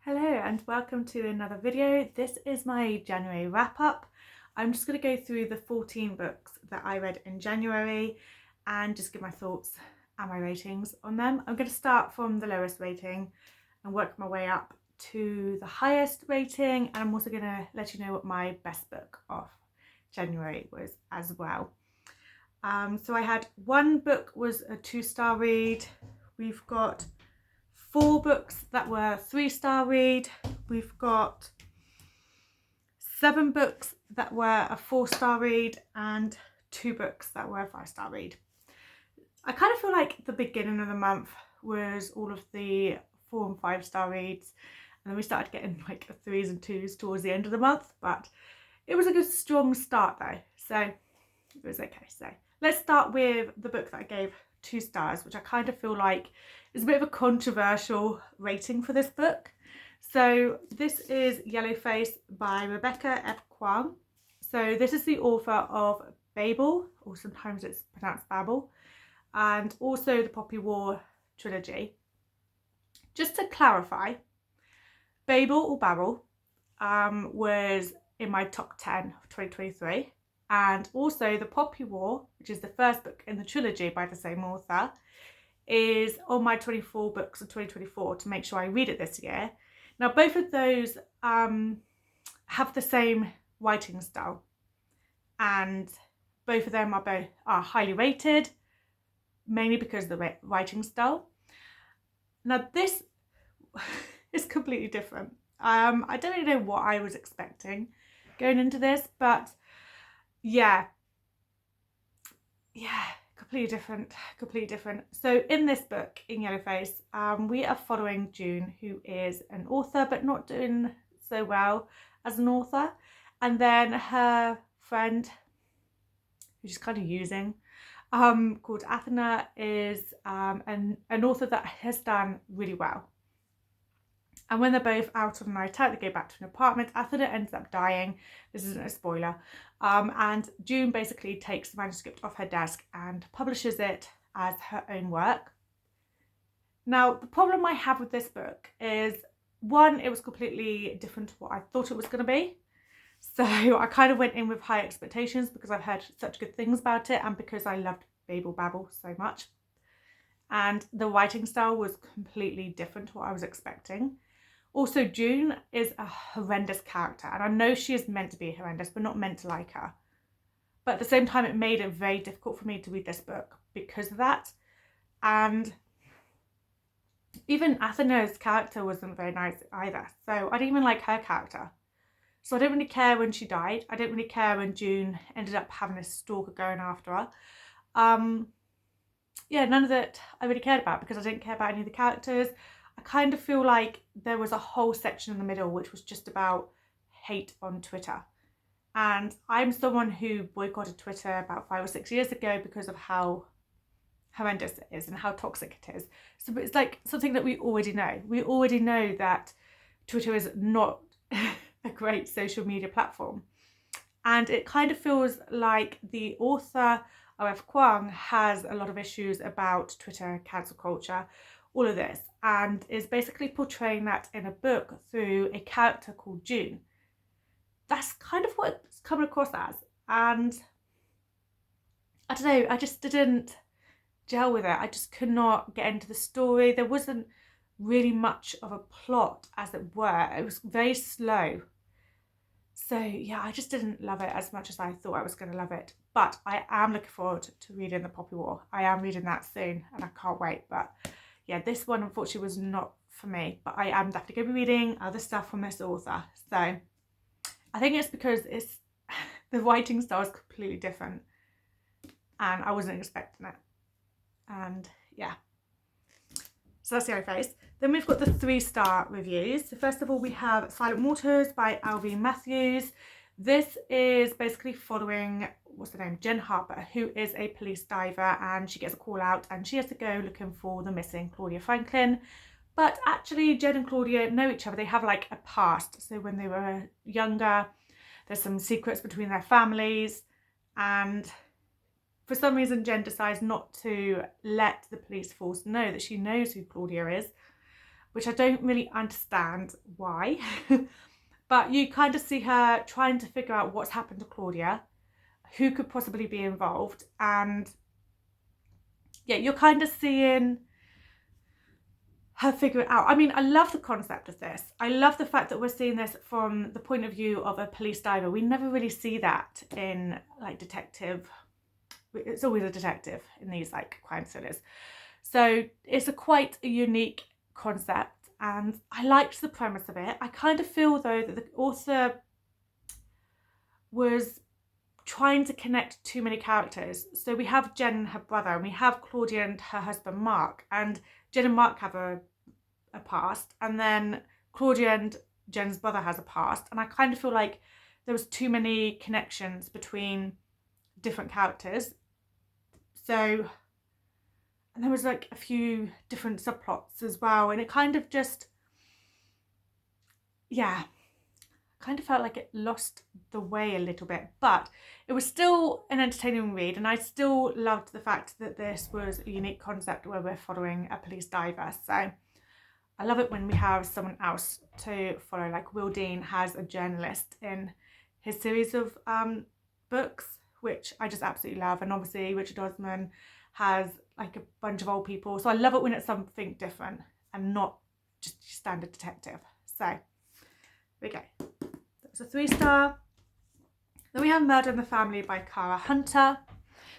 Hello and welcome to another video. This is my January wrap up. I'm just going to go through the 14 books that I read in January and just give my thoughts and my ratings on them. I'm going to start from the lowest rating and work my way up to the highest rating, and I'm also going to let you know what my best book of January was as well. So I had one book was a 2-star read. We've got 4 books that were 3-star read. We've got 7 books that were a 4-star read and 2 books that were a 5-star read. I kind of feel like the beginning of the month was all of the 4 and 5-star reads, and then we started getting like 3s and 2s towards the end of the month, but it was a good strong start though, so it was okay. So let's start with the book that I gave 2 stars, which I kind of feel like is a bit of a controversial rating for this book. So this is Yellowface by Rebecca F. Kuang. So this is the author of Babel, or sometimes it's pronounced Babel, and also the Poppy War trilogy. Just to clarify, Babel or Babel was in my top 10 of 2023. And also the Poppy War, which is the first book in the trilogy by the same author, is on my 24 books of 2024 to make sure I read it this year. Now both of those have the same writing style, and both of them are highly rated, mainly because of the writing style. Now this is completely different. I don't really know what I was expecting going into this, but yeah, completely different. So in this book, in Yellowface, we are following June, who is an author but not doing so well as an author, and then her friend, who's just kind of using, called Athena, is an author that has done really well. And when they're both out on a night out, they go back to an apartment. Athena ends up dying. This isn't a spoiler. And June basically takes the manuscript off her desk and publishes it as her own work. Now, the problem I have with this book is, one, it was completely different to what I thought it was going to be. So I kind of went in with high expectations because I've heard such good things about it and because I loved Babel so much. And the writing style was completely different to what I was expecting. Also, June is a horrendous character, and I know she is meant to be horrendous, but not meant to like her. But at the same time, it made it very difficult for me to read this book because of that. And even Athena's character wasn't very nice either. So I didn't even like her character. So I didn't really care when she died. I didn't really care when June ended up having a stalker going after her. Yeah, none of that I really cared about because I didn't care about any of the characters. I kind of feel like there was a whole section in the middle which was just about hate on Twitter. And I'm someone who boycotted Twitter about 5 or 6 years ago because of how horrendous it is and how toxic it is. So it's like something that we already know. We already know that Twitter is not a great social media platform. And it kind of feels like the author, O.F. Kuang, has a lot of issues about Twitter, cancel culture, all of this, and is basically portraying that in a book through a character called June. That's kind of what it's coming across as, and I don't know, I just didn't gel with it. I just could not get into the story. There wasn't really much of a plot, as it were. It was very slow. So yeah, I just didn't love it as much as I thought I was going to love it. But I am looking forward to reading The Poppy War. I am reading that soon and I can't wait. But yeah, this one unfortunately was not for me. But I am definitely going to be reading other stuff from this author. So I think it's because it's the writing style is completely different. And I wasn't expecting it. And yeah. So that's Yellowface. Then we've got the 3-star reviews. So first of all, we have Silent Waters by Alvine Matthews. This is basically following, what's her name, Jen Harper, who is a police diver, and she gets a call out and she has to go looking for the missing Claudia Franklin. But actually, Jen and Claudia know each other. They have like a past. So when they were younger, there's some secrets between their families, and for some reason, Jen decides not to let the police force know that she knows who Claudia is, which I don't really understand why. But you kind of see her trying to figure out what's happened to Claudia, who could possibly be involved, and yeah, you're kind of seeing her figure it out. I mean, I love the concept of this. I love the fact that we're seeing this from the point of view of a police diver. We never really see that in like detective. It's always a detective in these like crime thrillers. So it's quite a unique concept, and I liked the premise of it. I kind of feel though that the author was trying to connect too many characters. So we have Jen and her brother, and we have Claudia and her husband Mark, and Jen and Mark have a past, and then Claudia and Jen's brother has a past, and I kind of feel like there was too many connections between different characters. So, and there was like a few different subplots as well, and it kind of just, yeah, kind of felt like it lost the way a little bit, but it was still an entertaining read, and I still loved the fact that this was a unique concept where we're following a police diver. So I love it when we have someone else to follow, like Will Dean has a journalist in his series of books, which I just absolutely love. And obviously Richard Osman has like a bunch of old people. So I love it when it's something different and not just standard detective. So there we go. That's a 3-star. Then we have Murder in the Family by Cara Hunter.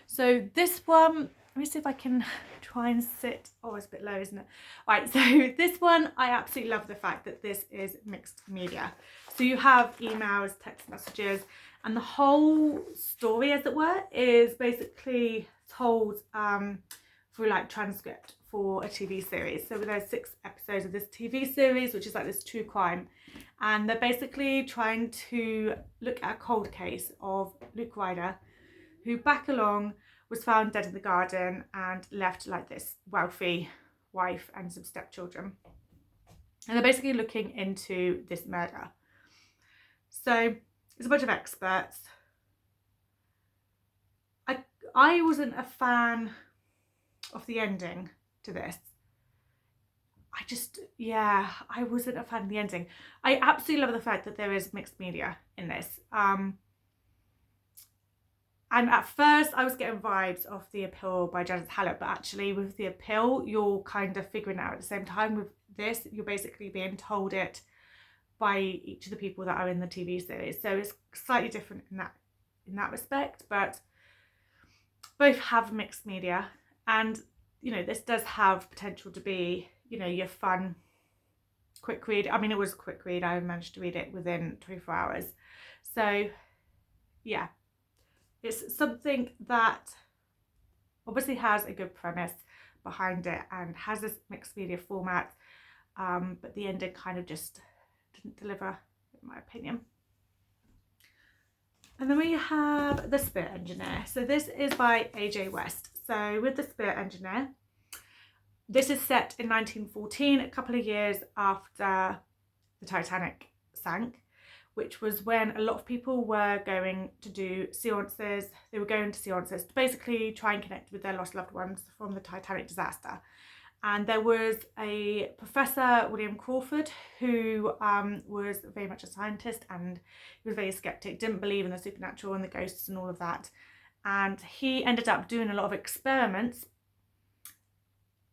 So this one, let me see if I can try and sit. Oh, it's a bit low, isn't it? Right, so this one, I absolutely love the fact that this is mixed media. So you have emails, text messages, and the whole story, as it were, is basically told through like transcript for a TV series. So there's 6 episodes of this TV series, which is like this true crime. And they're basically trying to look at a cold case of Luke Ryder, who back along was found dead in the garden and left like this wealthy wife and some stepchildren. And they're basically looking into this murder. So it's a bunch of experts. I wasn't a fan of the ending to this. I wasn't a fan of the ending. I absolutely love the fact that there is mixed media in this. And at first I was getting vibes of The Appeal by Janet Hallett, but actually with The Appeal, you're kind of figuring it out at the same time. With this, you're basically being told it by each of the people that are in the TV series. So it's slightly different in that respect, but both have mixed media. And, you know, this does have potential to be, you know, your fun, quick read. I mean, it was a quick read. I managed to read it within 24 hours. So, yeah. It's something that obviously has a good premise behind it and has this mixed media format, but the ending kind of just didn't deliver, in my opinion. And then we have The Spirit Engineer. So this is by AJ West. So with The Spirit Engineer, this is set in 1914, a couple of years after the Titanic sank, which was when a lot of people were going to do seances. They were going to seances to basically try and connect with their lost loved ones from the Titanic disaster. And there was a professor, William Crawford, who was very much a scientist, and he was very skeptic, didn't believe in the supernatural and the ghosts and all of that. And he ended up doing a lot of experiments.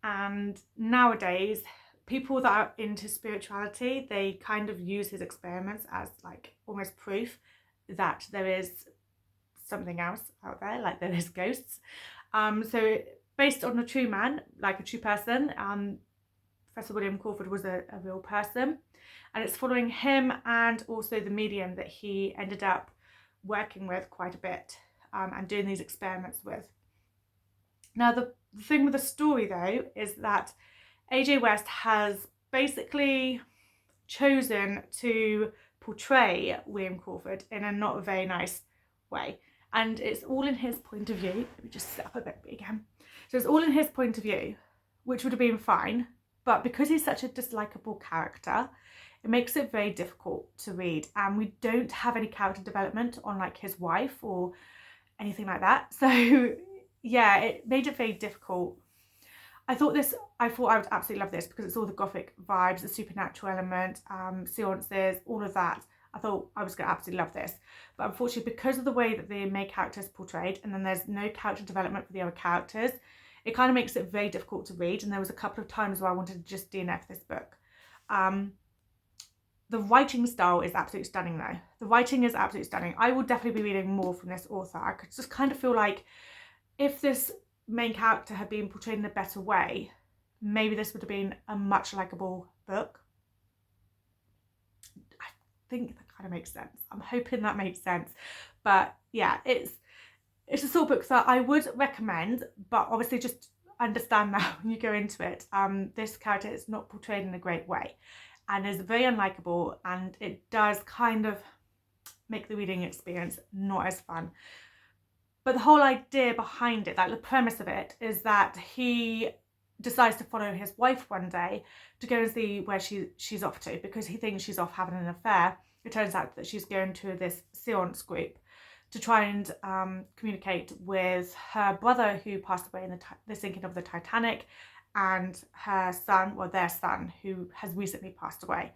And nowadays, people that are into spirituality, they kind of use his experiments as like almost proof that there is something else out there, like there is ghosts. So based on a true man, like a true person, Professor William Crawford was a real person, and it's following him and also the medium that he ended up working with quite a bit and doing these experiments with. Now the thing with the story though is that AJ West has basically chosen to portray William Crawford in a not very nice way, and it's all in his point of view. Let me just sit up a bit again. So it's all in his point of view, which would have been fine, but because he's such a dislikable character, it makes it very difficult to read, and we don't have any character development on like his wife or anything like that. So yeah, it made it very difficult. I thought I would absolutely love this because it's all the gothic vibes, the supernatural element, seances, all of that. I thought I was going to absolutely love this. But unfortunately, because of the way that the main character is portrayed, and then there's no character development for the other characters, it kind of makes it very difficult to read. And there was a couple of times where I wanted to just DNF this book. The writing style is absolutely stunning though. The writing is absolutely stunning. I will definitely be reading more from this author. I could just kind of feel like if this main character had been portrayed in a better way, maybe this would have been a much likeable book. I think that kind of makes sense. I'm hoping that makes sense. But yeah, it's a sort of book that I would recommend, but obviously just understand that when you go into it, this character is not portrayed in a great way and is very unlikable, and it does kind of make the reading experience not as fun. But the whole idea behind it, like the premise of it, is that he decides to follow his wife one day to go and see where she's off to, because he thinks she's off having an affair. It turns out that she's going to this seance group to try and communicate with her brother who passed away in the sinking of the Titanic, and her son, well, their son, who has recently passed away.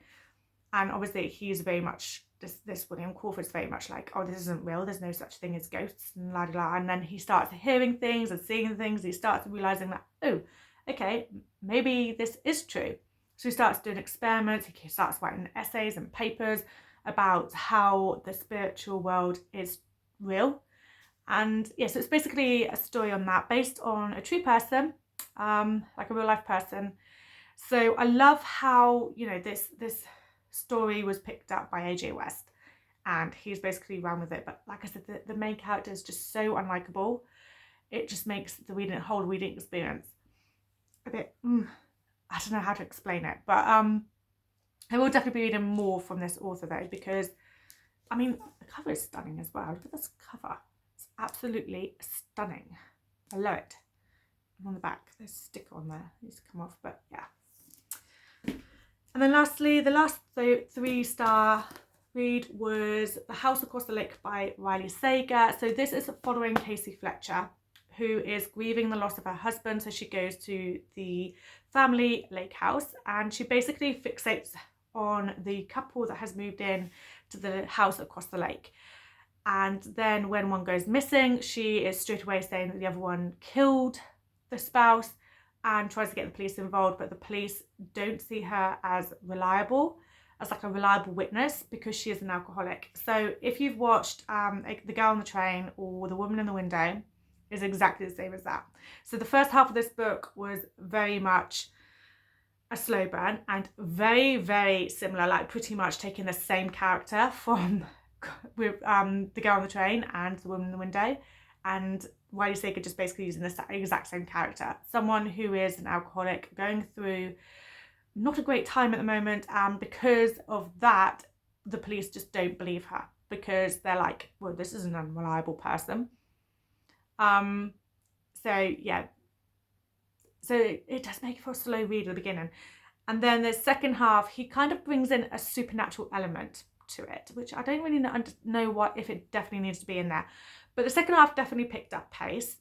And obviously he's very much, this William Crawford's very much like, oh, this isn't real, there's no such thing as ghosts, and la la la. And then he starts hearing things and seeing things. He starts realising that, oh, okay, maybe this is true. So he starts doing experiments. He starts writing essays and papers about how the spiritual world is real. And yeah, so it's basically a story on that, based on a true person, like a real life person. So I love how, you know, this story was picked up by AJ West, and he's basically run with it. But like I said, the main character is just so unlikable. It just makes the whole reading experience a bit, I don't know how to explain it. But I will definitely be reading more from this author though, because I mean, the cover is stunning as well. Look at this cover. It's absolutely stunning. I love it. And on the back, there's a sticker on there. It needs to come off, but yeah. And then lastly, the last 3-star read was The House Across the Lake by Riley Sager. So this is following Casey Fletcher, who is grieving the loss of her husband. So she goes to the family lake house, and she basically fixates on the couple that has moved in to the house across the lake. And then when one goes missing, she is straight away saying that the other one killed the spouse and tries to get the police involved, but the police don't see her as reliable, as like a reliable witness, because she is an alcoholic. So if you've watched The Girl on the Train or The Woman in the Window, is exactly the same as that. So the first half of this book was very much a slow burn and very, very similar, like pretty much taking the same character from with The Girl on the Train and The Woman in the Window, and Riley Sager just basically using the exact same character. Someone who is an alcoholic going through not a great time at the moment, and because of that, the police just don't believe her, because they're like, well, this is an unreliable person. So yeah, so it does make it for a slow read at the beginning. And then the second half, he kind of brings in a supernatural element to it, which I don't really know if it definitely needs to be in there. But the second half definitely picked up pace.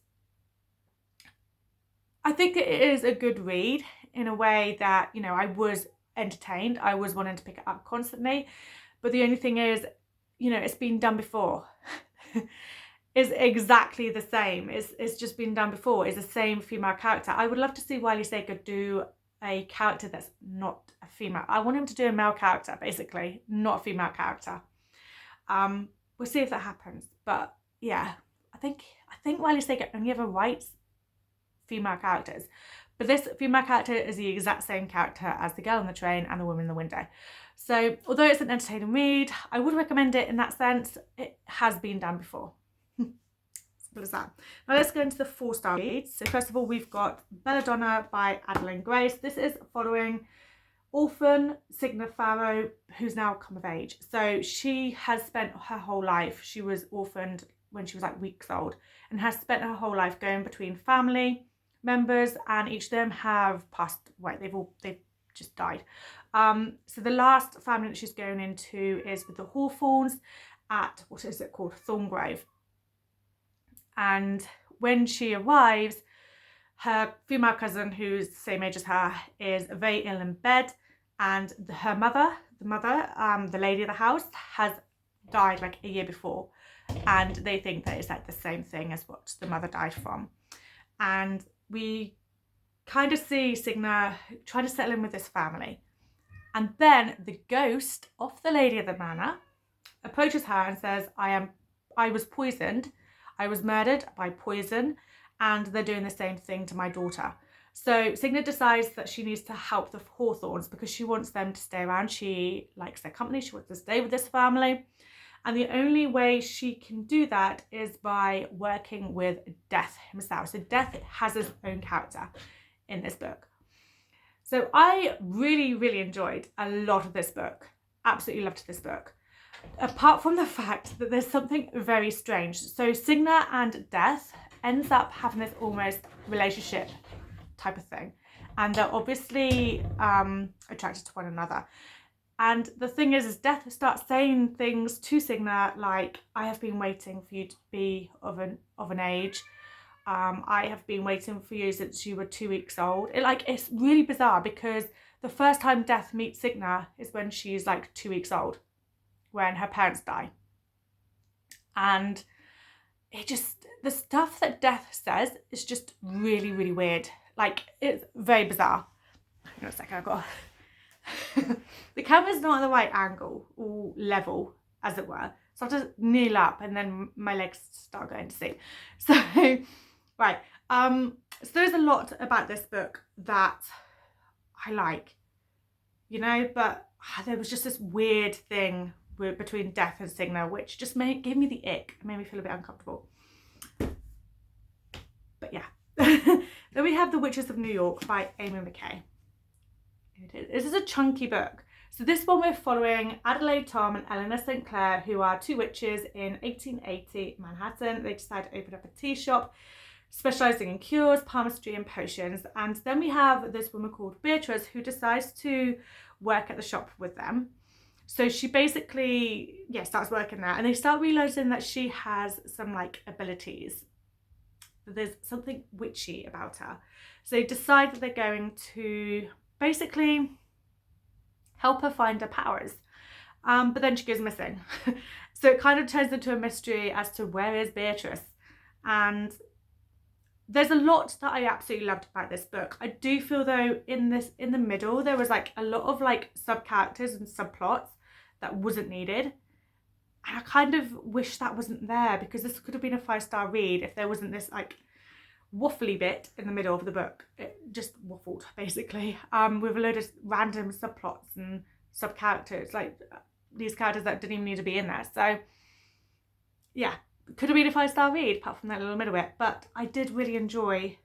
I think it is a good read in a way that, you know, I was entertained. I was wanting to pick it up constantly. But the only thing is, you know, it's been done before. Is exactly the same. It's just been done before. It's the same female character. I would love to see Riley Sager do a character that's not a female. I want him to do a male character, basically, not a female character. We'll see if that happens. But yeah, I think Riley Sager only ever writes female characters. But this female character is the exact same character as The Girl on the Train and The Woman in the Window. So although it's an entertaining read, I would recommend it in that sense. It has been done before. Simple as that. Now let's go into the 4-star reads. So first of all, we've got Belladonna by Adeline Grace. This is following orphan Signa Farrow, who's now come of age. So she has spent her whole life, she was orphaned when she was like weeks old, and has spent her whole life going between family members, and each of them have passed away. They've just died. So the last family that she's going into is with the Hawthorns at, what is it called, Thorngrove. And when she arrives, Her female cousin, who's the same age as her, is very ill in bed, and her mother, the lady of the house, has died like a year before, and they think that it's like the same thing as what the mother died from. And we kind of see Signa trying to settle in with this family, and then the ghost of the lady of the manor approaches her and says, I was poisoned, I was murdered by poison, and they're doing the same thing to my daughter. So Signa decides that she needs to help the Hawthorns because she wants them to stay around. She likes their company, she wants to stay with this family. And the only way she can do that is by working with Death himself. So Death has his own character in this book. So I really, really enjoyed a lot of this book. Absolutely loved this book. Apart from the fact that there's something very strange. So Signa and Death ends up having this almost relationship type of thing. And they're obviously attracted to one another. And the thing is Death starts saying things to Signa like, I have been waiting for you to be of an age. I have been waiting for you since you were 2 weeks old. It's really bizarre because the first time Death meets Signa is when she's like 2 weeks old, when her parents die. And the stuff that Death says is just really, really weird. Like, it's very bizarre. Hang on a second, I've got the camera's not at the right angle or level, as it were. So I have to kneel up and then my legs start going to sleep. So, right. So there's a lot about this book that I like, but there was just this weird thing between Death and Signa, which just gave me the ick. It made me feel a bit uncomfortable. But yeah. Then we have The Witches of New York by Amy McKay. This is a chunky book. So this one we're following Adelaide Tom and Eleanor St. Clair, who are two witches in 1880 Manhattan. They decide to open up a tea shop specialising in cures, palmistry and potions. And then we have this woman called Beatrice who decides to work at the shop with them. So she basically, starts working there, and they start realising that she has some abilities. There's something witchy about her. So they decide that they're going to basically help her find her powers. But then she goes missing. So it kind of turns into a mystery as to where is Beatrice. And there's a lot that I absolutely loved about this book. I do feel though in the middle there was a lot of sub-characters and subplots that wasn't needed. And I kind of wish that wasn't there, because this could have been a 5-star read if there wasn't this waffly bit in the middle of the book. It just waffled basically, with a load of random subplots and sub-characters, these characters that didn't even need to be in there. So yeah, could have been a 5-star read apart from that little middle bit, but I did really enjoy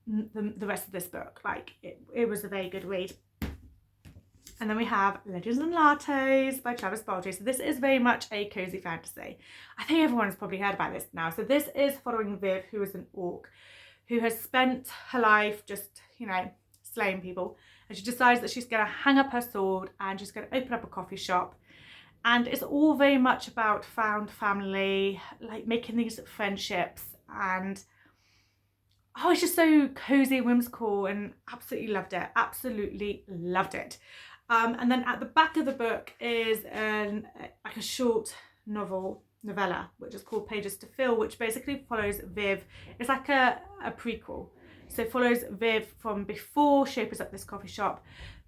the rest of this book. It was a very good read. And then we have Legends and Lattes by Travis Baldree. So this is very much a cozy fantasy. I think everyone's probably heard about this now. So this is following Viv, who is an orc, who has spent her life just, slaying people. And she decides that she's going to hang up her sword and she's going to open up a coffee shop. And it's all very much about found family, making these friendships. And it's just so cozy and whimsical, and absolutely loved it. Absolutely loved it. And then at the back of the book is a short novella, which is called Pages to Fill, which basically follows Viv. It's like a prequel. So it follows Viv from before she opens up this coffee shop,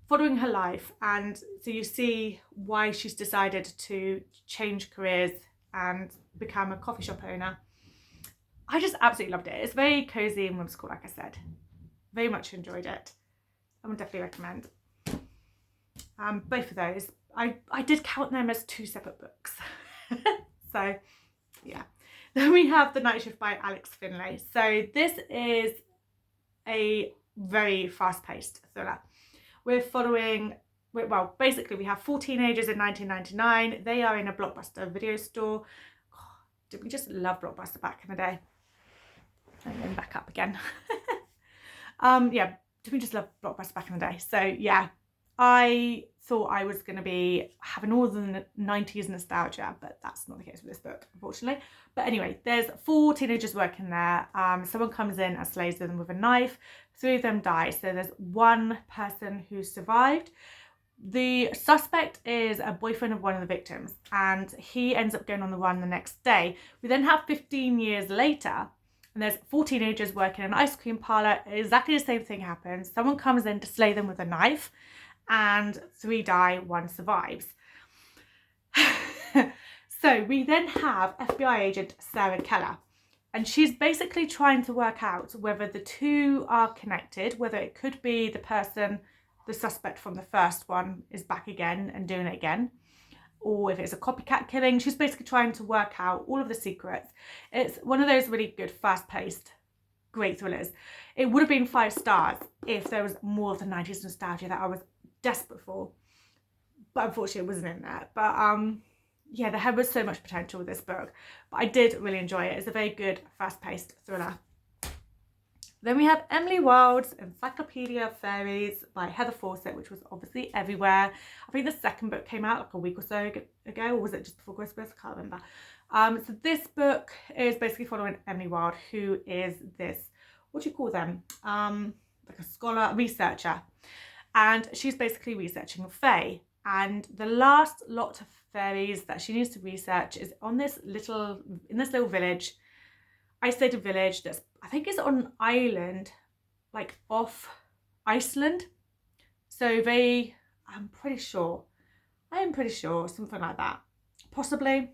following her life. And so you see why she's decided to change careers and become a coffee shop owner. I just absolutely loved it. It's very cozy and whimsical, like I said. Very much enjoyed it. I would definitely recommend. Both of those. I did count them as 2 separate books. So yeah. Then we have The Night Shift by Alex Finlay. So this is a very fast-paced thriller. We're following, basically we have 4 teenagers in 1999. They are in a Blockbuster video store. Did we just love Blockbuster back in the day? I'm going back up again. Did we just love Blockbuster back in the day? So yeah, I thought I was going to be having all the 90s nostalgia, but that's not the case with this book, unfortunately. But anyway, there's 4 teenagers working there. Someone comes in and slays them with a knife. 3 of them die, so there's 1 person who survived. The suspect is a boyfriend of one of the victims, and he ends up going on the run the next day. We then have 15 years later, and there's 4 teenagers working in an ice cream parlour. Exactly the same thing happens. Someone comes in to slay them with a knife, and 3 die, 1 survives. So we then have FBI agent Sarah Keller, and she's basically trying to work out whether the 2 are connected, whether it could be the suspect from the first one is back again and doing it again, or if it's a copycat killing. She's basically trying to work out all of the secrets. It's one of those really good, fast-paced, great thrillers. It would have been 5 stars if there was more of the 90s nostalgia that I was desperate for, but unfortunately it wasn't in there. But yeah, there was so much potential with this book, but I did really enjoy it. It's a very good, fast-paced thriller. Then we have Emily Wilde's Encyclopedia of Fairies by Heather Fawcett, which was obviously everywhere. I think the second book came out like a week or so ago, or was it just before Christmas? I can't remember. So this book is basically following Emily Wilde, who is this, what do you call them? Like a scholar, researcher. And she's basically researching fae. And the last lot of fairies that she needs to research is in this little village, isolated village that's, I think it's on an island, like off Iceland. So I am pretty sure, something like that. Possibly.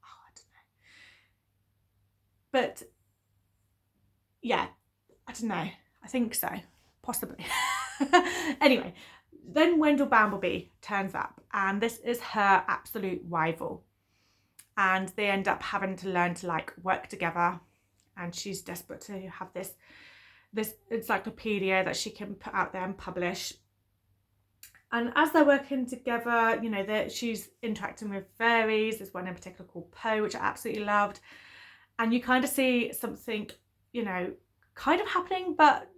Oh, I don't know. But yeah, I don't know. I think so. Possibly. Anyway, then Wendell Bambleby turns up, and this is her absolute rival. And they end up having to learn to like work together. And she's desperate to have this encyclopedia that she can put out there and publish. And as they're working together, you know, she's interacting with fairies. There's one in particular called Poe, which I absolutely loved. And you kind of see something, you know, kind of happening, but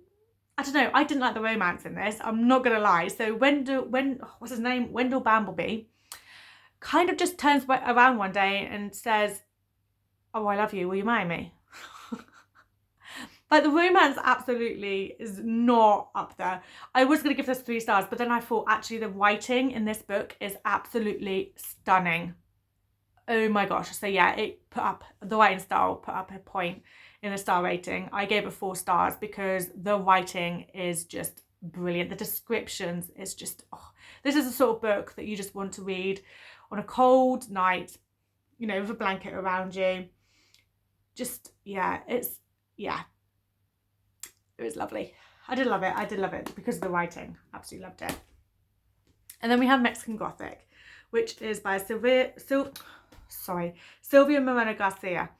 I don't know. I didn't like the romance in this. I'm not going to lie. So Wendell Bambleby kind of just turns around one day and says, "Oh, I love you. Will you marry me?" Like, the romance absolutely is not up there. I was going to give this 3 stars, but then I thought actually the writing in this book is absolutely stunning. Oh my gosh. So yeah, the writing style put up a point in the star rating. I gave it 4 stars because the writing is just brilliant. The descriptions is just, this is the sort of book that you just want to read on a cold night, you know, with a blanket around you. Just, yeah, it was lovely. I did love it because of the writing. Absolutely loved it. And then we have Mexican Gothic, which is by Sylvia Moreno Garcia.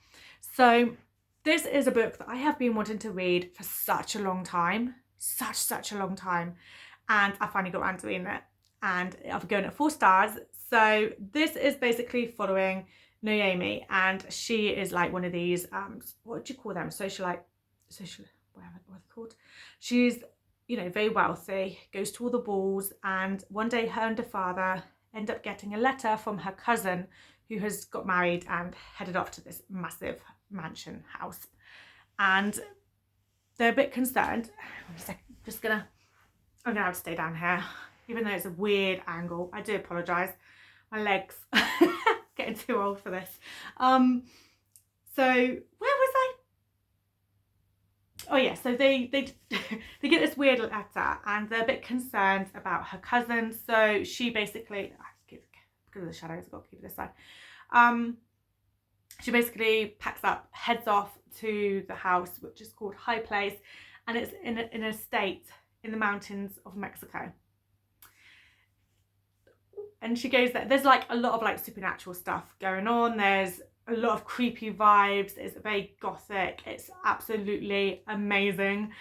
So this is a book that I have been wanting to read for such a long time, such a long time, and I finally got around to reading it, and I've given it 4 stars. So this is basically following Noemi, and she is like one of these what do you call them, whatever they're called. She's, you know, very wealthy, goes to all the balls, and one day her and her father end up getting a letter from her cousin who has got married and headed off to this massive mansion house, and they're a bit concerned. I'm gonna have to stay down here, even though it's a weird angle. I do apologise. My legs getting too old for this. So where was I? Oh yeah, so they get this weird letter, and they're a bit concerned about her cousin. So she basically, because of the shadows, I've got to keep it this side. She basically packs up, heads off to the house, which is called High Place, and it's in an estate in the mountains of Mexico. And she goes there. There's like a lot of like supernatural stuff going on. There's a lot of creepy vibes. It's very gothic. It's absolutely amazing.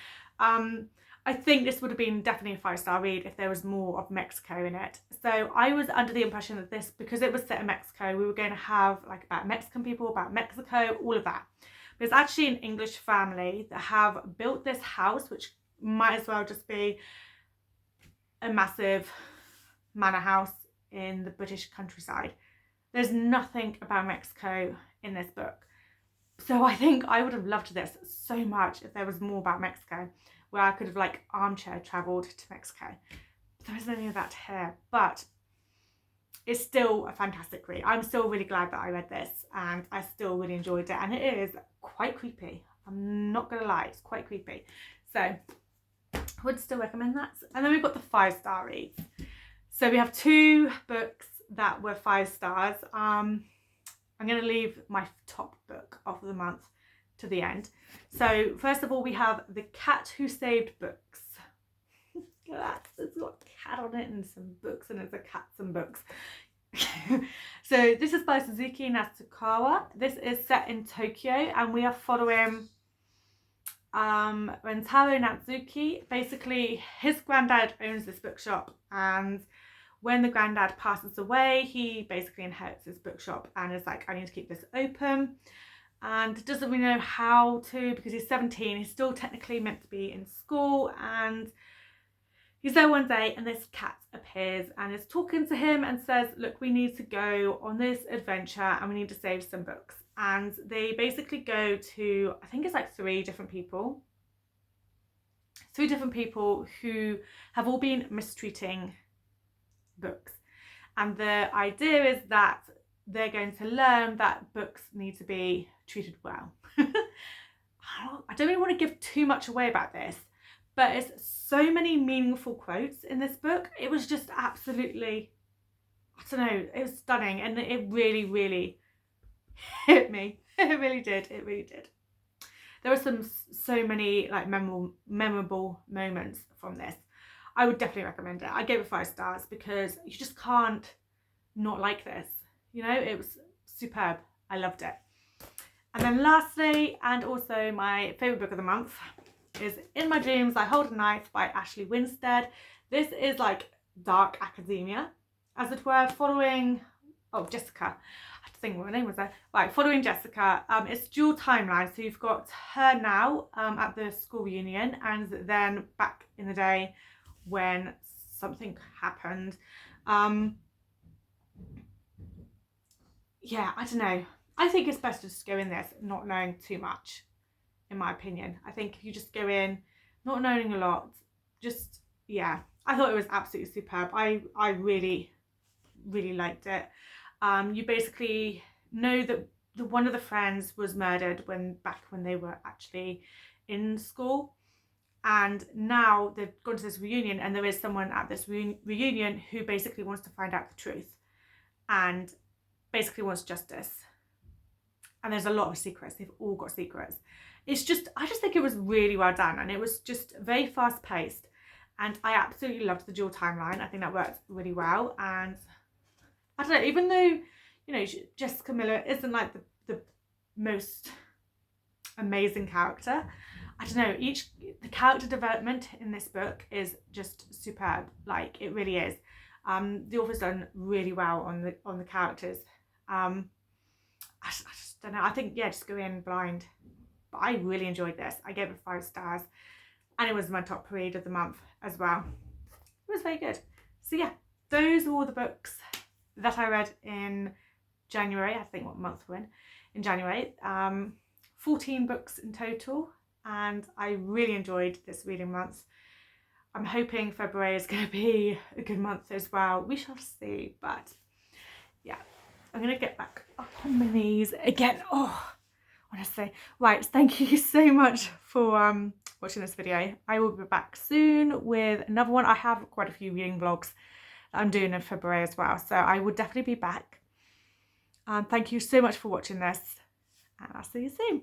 I think this would have been definitely a 5-star read if there was more of Mexico in it. So I was under the impression that this, because it was set in Mexico, we were going to have like about Mexican people, about Mexico, all of that. But it's actually an English family that have built this house, which might as well just be a massive manor house in the British countryside. There's nothing about Mexico in this book. So I think I would have loved this so much if there was more about Mexico, where I could have like armchair travelled to Mexico. There isn't any of that here, but it's still a fantastic read. I'm still really glad that I read this, and I still really enjoyed it, and it is quite creepy. I'm not gonna lie, it's quite creepy. So I would still recommend that. And then we've got the 5-star reads. So we have 2 books that were 5 stars. I'm going to leave my top book of the month to the end. So first of all, we have The Cat Who Saved Books. Look at that, it's got a cat on it and some books, and it's a cat and books. So this is by Suzuki Natsukawa. This is set in Tokyo, and we are following Rentaro Natsuki. Basically, his granddad owns this bookshop, and when the granddad passes away, he basically inherits his bookshop and is like, I need to keep this open, and doesn't really know how to, because he's 17. He's still technically meant to be in school, and he's there one day and this cat appears and is talking to him and says, look, we need to go on this adventure and we need to save some books. And they basically go to, I think it's like 3 different people who have all been mistreating books. And the idea is that they're going to learn that books need to be treated well. I don't really want to give too much away about this, but it's so many meaningful quotes in this book. It was just absolutely, I don't know, it was stunning, and it really, really hit me. It really did. It really did. There were so many like memorable moments from this. I would definitely recommend it. I gave it 5 stars because you just can't not like this. You know, it was superb. I loved it. And then lastly, and also my favourite book of the month, is In My Dreams I Hold a Knife by Ashley Winstead. This is like dark academia, as it were, following, Jessica. I have to think what her name was there. Right, following Jessica. It's dual timeline, so you've got her now at the school reunion, and then back in the day when something happened. Yeah, I don't know. I think it's best to just go in this not knowing too much, in my opinion. I think if you just go in not knowing a lot, just, yeah, I thought it was absolutely superb. I really, really liked it. You basically know that one of the friends was murdered back when they were actually in school, and now they've gone to this reunion, and there is someone at this reunion who basically wants to find out the truth and basically wants justice. And there's a lot of secrets. They've all got secrets. It's just, I just think it was really well done, and it was just very fast paced, and I absolutely loved the dual timeline. I think that worked really well. And I don't know, even though, you know, Jessica Miller isn't like the most amazing character, I don't know, the character development in this book is just superb. Like, it really is. The author's done really well on the characters. I just don't know. I think, yeah, just go in blind. But I really enjoyed this. I gave it 5 stars, and it was my top read of the month as well. It was very good. So yeah, those are all the books that I read in January. I think what month we're in January. 14 books in total, and I really enjoyed this reading month. I'm hoping February is going to be a good month as well. We shall see, but yeah, I'm going to get back up on my knees again. Oh, honestly. Right, thank you so much for watching this video. I will be back soon with another one. I have quite a few reading vlogs that I'm doing in February as well, so I will definitely be back. Thank you so much for watching this, and I'll see you soon.